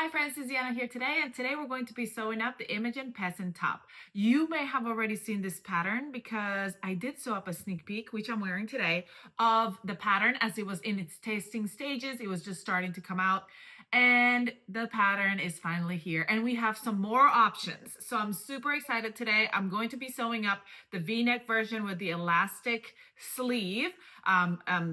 Hi friends, Tiziana here today, and today we're going to be sewing up the Imogen Peasant top. You may have already seen this pattern because I did sew up a sneak peek, which I'm wearing today, of the pattern as it was in its tasting stages. It was just starting to come out, and the pattern is finally here, and we have some more options. So I'm super excited today. I'm going to be sewing up the V-neck version with the elastic sleeve,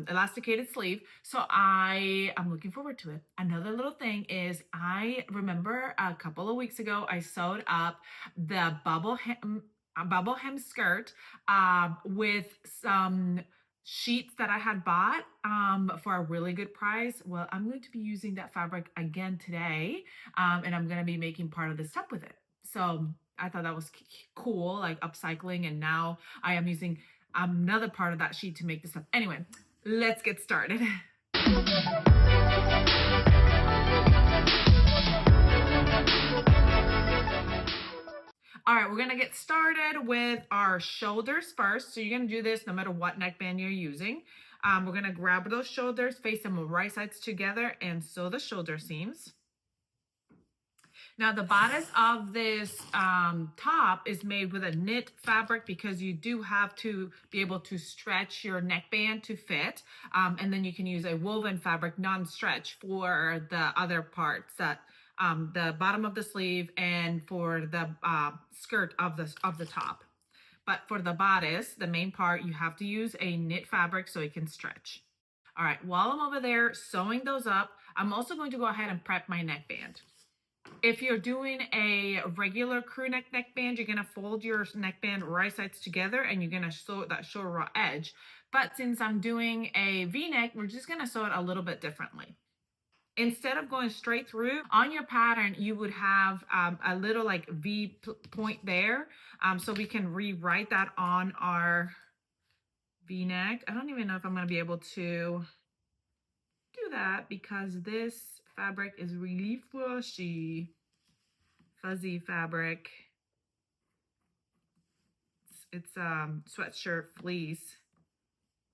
elasticated sleeve. So I'm looking forward to it. Another little thing is I remember a couple of weeks ago I sewed up the bubble hem skirt with some sheets that I had bought for a really good price. Well, I'm going to be using that fabric again today, and I'm going to be making part of this top with it. So I thought that was cool, like upcycling, and now I am using another part of that sheet to make this up. Anyway, let's get started. All right, we're gonna get started with our shoulders first. So you're gonna do this no matter what neckband you're using. We're gonna grab those shoulders, face them right sides together, and sew the shoulder seams. Now the bodice of this top is made with a knit fabric because you do have to be able to stretch your neckband to fit. And then you can use a woven fabric non-stretch for the other parts, that the bottom of the sleeve and for the skirt of the top. But for the bodice, the main part, you have to use a knit fabric so it can stretch. All right, while I'm over there sewing those up, I'm also going to go ahead and prep my neckband. If you're doing a regular crew neckband, you're gonna fold your neckband right sides together and you're gonna sew that shoulder raw edge. But since I'm doing a V-neck, we're just gonna sew it a little bit differently. Instead of going straight through, on your pattern, you would have a little like V point there. So we can rewrite that on our V-neck. I don't even know if I'm gonna be able to do that because this fabric is really fuzzy fabric. It's sweatshirt fleece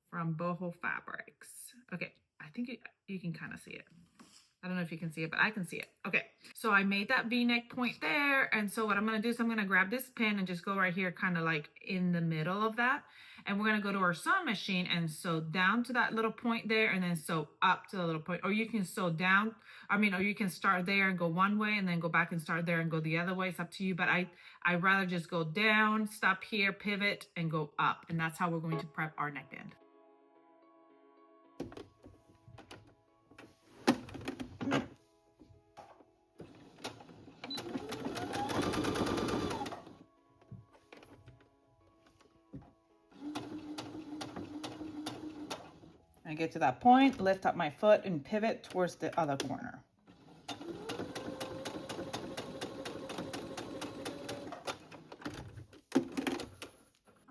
from Boho Fabrics. Okay, I think you can kind of see it. I don't know if you can see it, but I can see it. Okay, so I made that V-neck point there. And so what I'm gonna do is I'm gonna grab this pin and just go right here, kind of like in the middle of that. And we're gonna go to our sewing machine and sew down to that little point there and then sew up to the little point. Or you can sew down, or you can start there and go one way and then go back and start there and go the other way. It's up to you, but I'd rather just go down, stop here, pivot, and go up. And that's how we're going to prep our neckband. I get to that point, lift up my foot and pivot towards the other corner.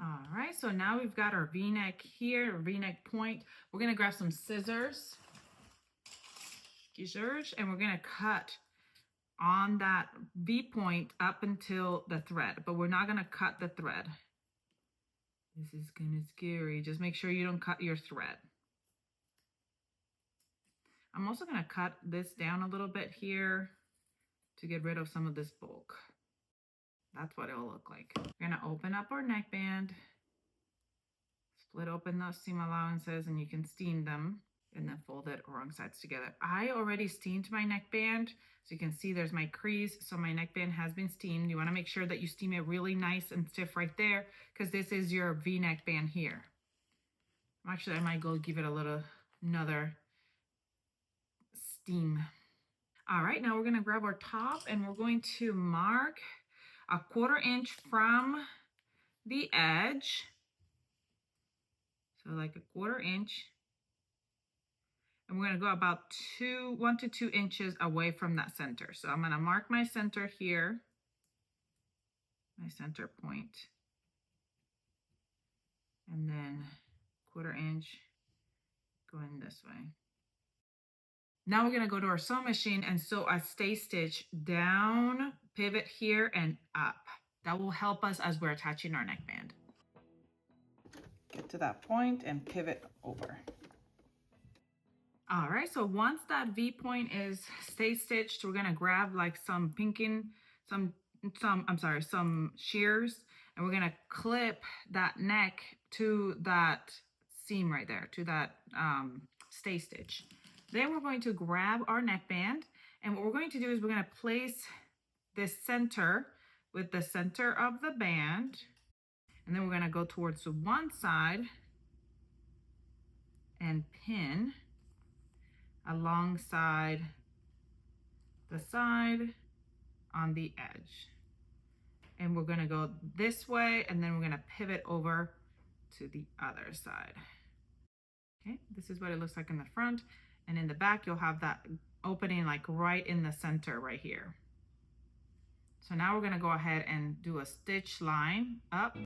All right, so now we've got our V-neck here, V-neck point. We're gonna grab some scissors, and we're gonna cut on that V point up until the thread, but we're not gonna cut the thread. This is kind of scary. Just make sure you don't cut your thread. I'm also gonna cut this down a little bit here to get rid of some of this bulk. That's what it'll look like. We're gonna open up our neckband, split open those seam allowances, and you can steam them, and then fold it wrong sides together. I already steamed my neckband, so you can see there's my crease. So my neckband has been steamed. You wanna make sure that you steam it really nice and stiff right there, because this is your V-neck band here. Actually, I might go give it another steam. All right, now we're gonna grab our top and we're going to mark a 1/4 inch from the edge. So like a 1/4 inch. And we're gonna go about 1 to 2 inches away from that center. So I'm gonna mark my center here, my center point, and then 1/4 inch going this way. Now we're gonna go to our sewing machine and sew a stay stitch down, pivot here and up. That will help us as we're attaching our neckband. Get to that point and pivot over. All right, so once that V point is stay stitched, we're gonna grab like some pinking, some shears, and we're gonna clip that neck to that seam right there, to that stay stitch. Then we're going to grab our neckband, and what we're going to do is we're gonna place this center with the center of the band, and then we're gonna go towards the one side and pin alongside the side on the edge. And we're gonna go this way, and then we're gonna pivot over to the other side. Okay, this is what it looks like in the front, and in the back you'll have that opening like right in the center right here. So now we're gonna go ahead and do a stitch line up,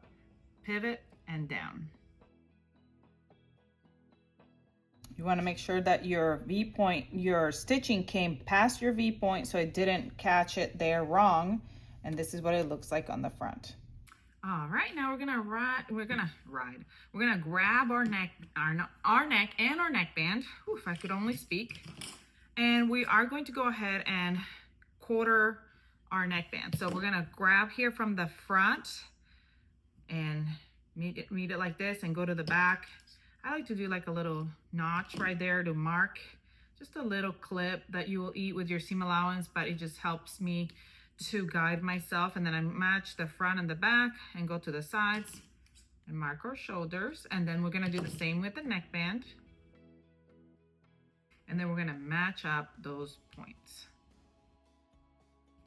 pivot, and down. You want to make sure that your V point, your stitching came past your V point so it didn't catch it there wrong. And this is what it looks like on the front. All right, now we're gonna grab our neck, our neck and our neckband. If I could only speak. And we are going to go ahead and quarter our neckband. So we're gonna grab here from the front and meet it like this and go to the back. I like to do like a little notch right there to mark just a little clip that you will eat with your seam allowance, but it just helps me to guide myself. And then I match the front and the back and go to the sides and mark our shoulders. And then we're gonna do the same with the neckband. And then we're gonna match up those points.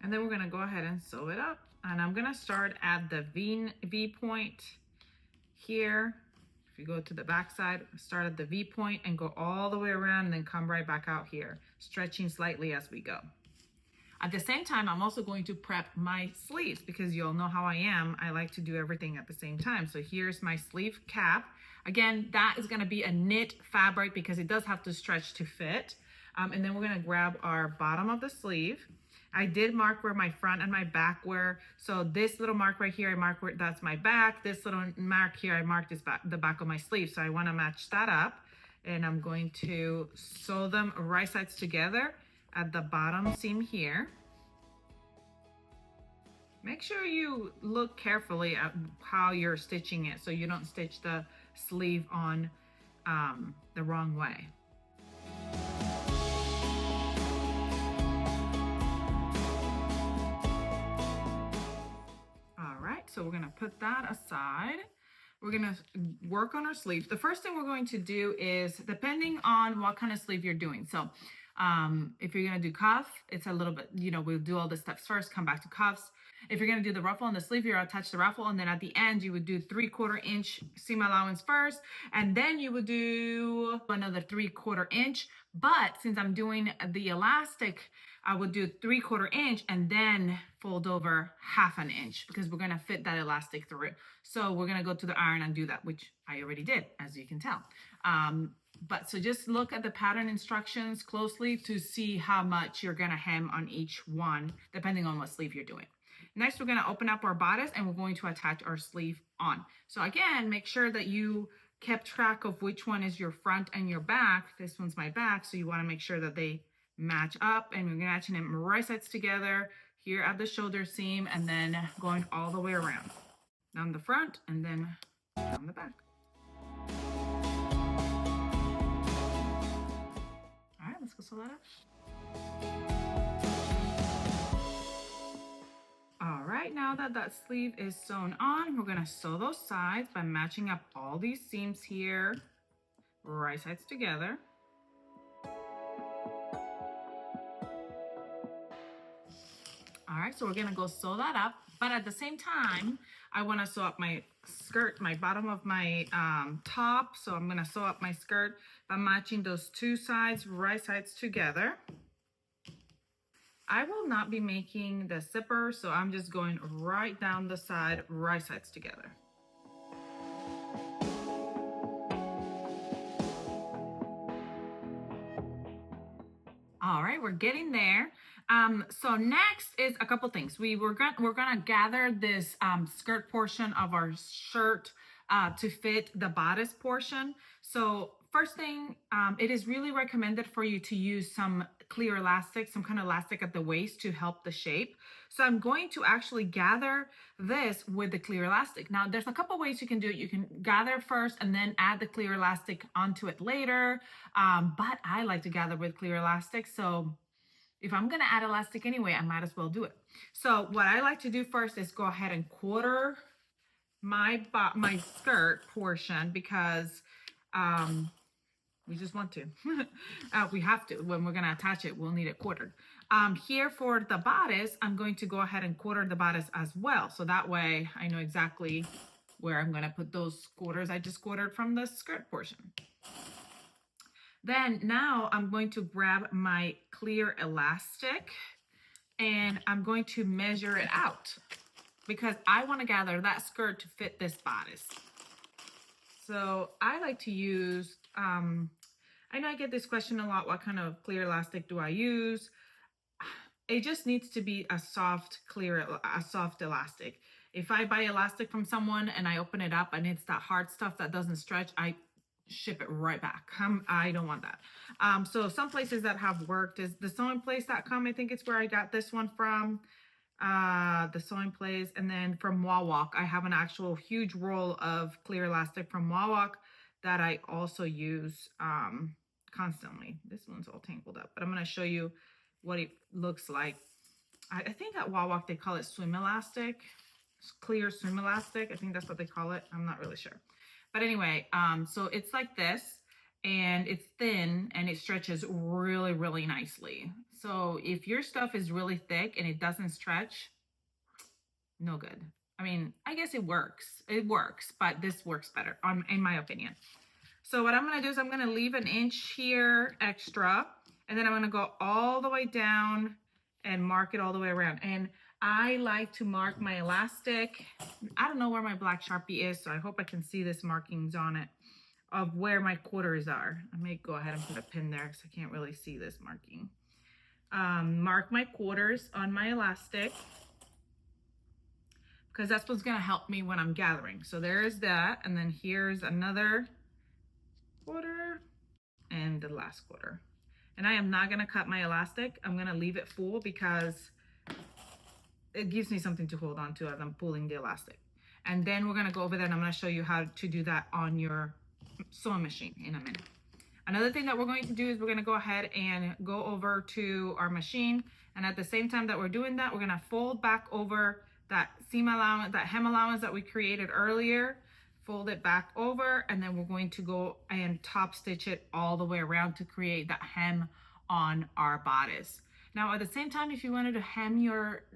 And then we're gonna go ahead and sew it up. And I'm gonna start at the V point here. If you go to the back side, start at the V point and go all the way around and then come right back out here, stretching slightly as we go. At the same time, I'm also going to prep my sleeves because you'll know how I am. I like to do everything at the same time. So here's my sleeve cap. Again, that is gonna be a knit fabric because it does have to stretch to fit. And then we're gonna grab our bottom of the sleeve. I did mark where my front and my back were. So this little mark right here, I mark where that's my back. This little mark here, I marked is the back of my sleeve. So I wanna match that up. And I'm going to sew them right sides together at the bottom seam here. Make sure you look carefully at how you're stitching it so you don't stitch the sleeve on the wrong way. So we're gonna put that aside. We're gonna work on our sleeves. The first thing we're going to do is, depending on what kind of sleeve you're doing. So if you're gonna do cuff, it's a little bit, we'll do all the steps first, come back to cuffs. If you're gonna do the ruffle on the sleeve, you'll attach the ruffle, and then at the end, you would do 3/4 inch seam allowance first, and then you would do another 3/4 inch. But since I'm doing the elastic, I would do 3/4 inch and then fold over 1/2 inch because we're gonna fit that elastic through it. So we're gonna go to the iron and do that, which I already did, as you can tell. So just look at the pattern instructions closely to see how much you're gonna hem on each one, depending on what sleeve you're doing. Next, we're gonna open up our bodice and we're going to attach our sleeve on. So again, make sure that you kept track of which one is your front and your back. This one's my back, so you wanna make sure that they match up, and we're matching them right sides together here at the shoulder seam, and then going all the way around down the front and then down the back. All right, let's go sew that up. All right, now that that sleeve is sewn on, we're gonna sew those sides by matching up all these seams here, right sides together. All right, so we're gonna go sew that up, but at the same time, I wanna sew up my skirt, my bottom of my top. So I'm gonna sew up my skirt by matching those two sides, right sides together. I will not be making the zipper, so I'm just going right down the side, right sides together. All right, we're getting there. So next is a couple things. We're gonna gather this skirt portion of our shirt to fit the bodice portion. So first thing, it is really recommended for you to use some clear elastic, some kind of elastic at the waist to help the shape. So I'm going to actually gather this with the clear elastic. Now there's a couple ways you can do it. You can gather first and then add the clear elastic onto it later. But I like to gather with clear elastic. So if I'm gonna add elastic anyway, I might as well do it. So what I like to do first is go ahead and quarter my skirt portion, because we just want to. We have to. When we're gonna attach it, we'll need it quartered. Here for the bodice, I'm going to go ahead and quarter the bodice as well. So that way I know exactly where I'm gonna put those quarters I just quartered from the skirt portion. Then now I'm going to grab my clear elastic and I'm going to measure it out, because I want to gather that skirt to fit this bodice. So I like to use, I know I get this question a lot, what kind of clear elastic do I use? It just needs to be a soft elastic. If I buy elastic from someone and I open it up and it's that hard stuff that doesn't stretch, I ship it right back. I don't want that. So some places that have worked is the sewingplace.com. I think it's where I got this one from. The Sewing Place, and then from Wawak, I have an actual huge roll of clear elastic from Wawak that I also use constantly. This one's all tangled up, but I'm going to show you what it looks like. I think at Wawak they call it swim elastic, clear swim elastic. I think that's what they call it. I'm not really sure, but anyway, so it's like this, and it's thin and it stretches really, really nicely. So if your stuff is really thick and it doesn't stretch, no good. I mean, I guess it works. It works, but this works better, in my opinion. So what I'm gonna do is I'm gonna leave an inch here extra, and then I'm gonna go all the way down and mark it all the way around. And I like to mark my elastic. I don't know where my black Sharpie is, so I hope I can see this markings on it of where my quarters are. I may go ahead and put a pin there because I can't really see this marking. Mark my quarters on my elastic, because that's what's gonna help me when I'm gathering. So there's that, and then here's another quarter and the last quarter. And I am not gonna cut my elastic. I'm gonna leave it full because it gives me something to hold on to as I'm pulling the elastic. And then we're gonna go over there and I'm gonna show you how to do that on your sewing machine in a minute. Another thing that we're going to do is we're going to go ahead and go over to our machine, and at the same time that we're doing that, we're going to fold back over that seam allowance, that hem allowance that we created earlier, fold it back over, and then we're going to go and top stitch it all the way around to create that hem on our bodice. Now at the same time, if you wanted to hem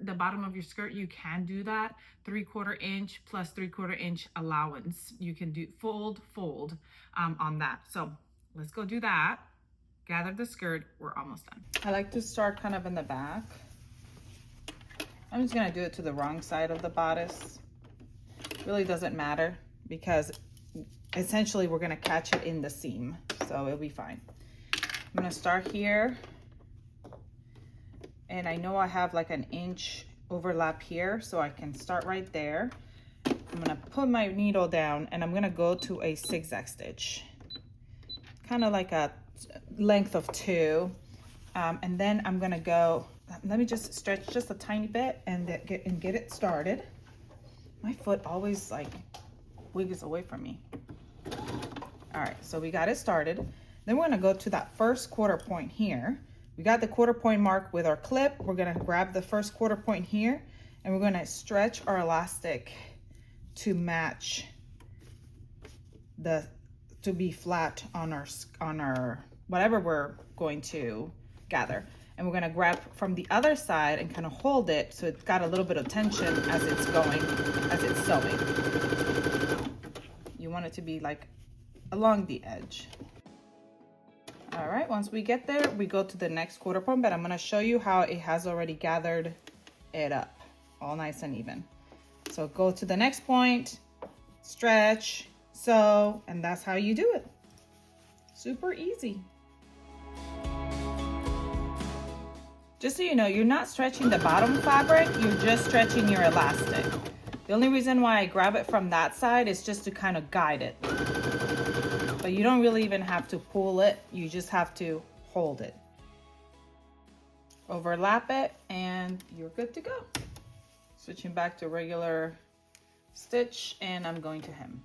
the bottom of your skirt, you can do that. 3/4 inch plus 3/4 inch allowance. You can do fold on that. So let's go do that. Gather the skirt. We're almost done. I like to start kind of in the back. I'm just gonna do it to the wrong side of the bodice. Really doesn't matter, because essentially we're gonna catch it in the seam, so it'll be fine. I'm gonna start here, and I know I have like an inch overlap here, so I can start right there. I'm gonna put my needle down and I'm gonna go to a zigzag stitch, kind of like a length of 2, and then I'm gonna go, let me just stretch just a tiny bit and get it started. My foot always like wiggles away from me. All right, so we got it started. Then we're gonna go to that first quarter point here. We got the quarter point mark with our clip. We're gonna grab the first quarter point here, and we're gonna stretch our elastic to match to be flat on our whatever we're going to gather. And we're gonna grab from the other side and kind of hold it so it's got a little bit of tension as it's sewing. You want it to be like along the edge. All right, once we get there, we go to the next quarter point, but I'm gonna show you how it has already gathered it up, all nice and even. So go to the next point, stretch, sew, and that's how you do it. Super easy. Just so you know, you're not stretching the bottom fabric, you're just stretching your elastic. The only reason why I grab it from that side is just to kind of guide it. but you don't really even have to pull it. You just have to hold it. Overlap it and you're good to go. Switching back to regular stitch, and I'm going to hem.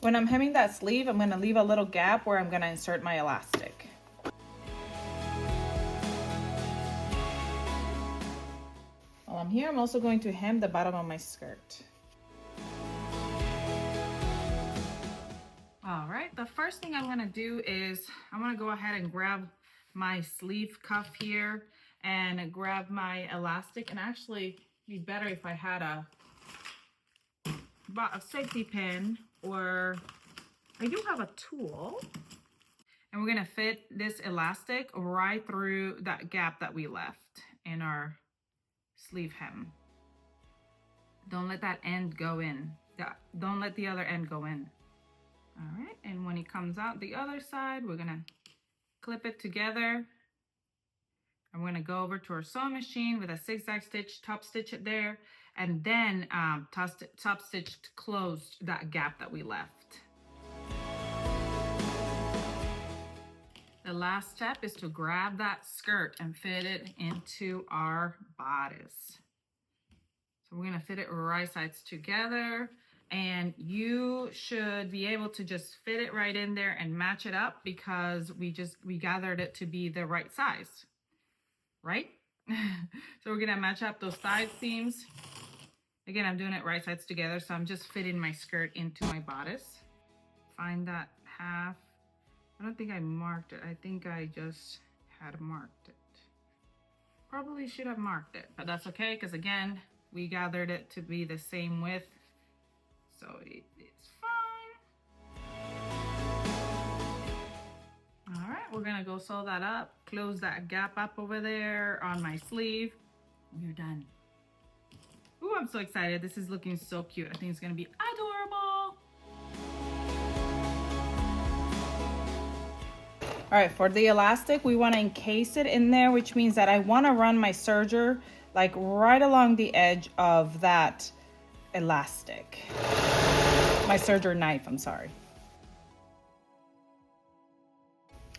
When I'm hemming that sleeve, I'm going to leave a little gap where I'm going to insert my elastic. While I'm here, I'm also going to hem the bottom of my skirt. All right, the first thing I'm going to do is I'm going to go ahead and grab my sleeve cuff here and grab my elastic, and actually be better if I had a safety pin, or I do have a tool, and we're gonna fit this elastic right through that gap that we left in our sleeve hem. Don't let that end go in. Don't let the other end go in. All right, and when it comes out the other side, we're gonna clip it together. I'm going to go over to our sewing machine with a zigzag stitch, top stitch it there, and then top stitch to close that gap that we left. The last step is to grab that skirt and fit it into our bodice. So we're going to fit it right sides together, and you should be able to just fit it right in there and match it up, because we gathered it to be the right size. Right? So we're gonna match up those side seams. Again, I'm doing it right sides together, so I'm just fitting my skirt into my bodice. Find that half. I don't think I marked it. I think I just had marked it. Probably should have marked it, but that's okay, because again, we gathered it to be the same width, so it's fine. All right, we're gonna go sew that up, close that gap up over there on my sleeve. We're done. Ooh, I'm so excited. This is looking so cute. I think it's gonna be adorable. All right, for the elastic, we wanna encase it in there, which means that I wanna run my serger like right along the edge of that elastic. My serger knife, I'm sorry.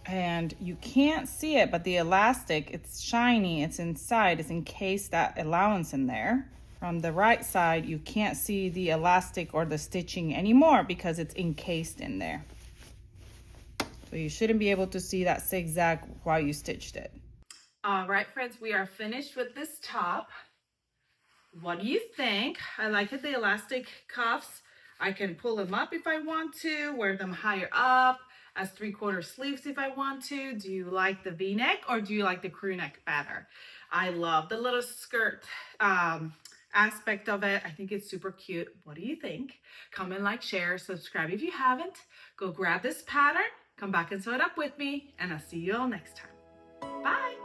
And you can't see it, but the elastic, it's shiny, it's inside, it's encased that allowance in there. From the right side, you can't see the elastic or the stitching anymore because it's encased in there. So you shouldn't be able to see that zigzag while you stitched it. All right, friends, we are finished with this top. What do you think? I like it, the elastic cuffs. I can pull them up if I want to, wear them higher up as 3/4 sleeves if I want to. Do you like the V-neck or do you like the crew neck better? I love the little skirt aspect of it. I think it's super cute. What do you think? Comment, like, share, subscribe if you haven't. Go grab this pattern, come back and sew it up with me, and I'll see you all next time. Bye.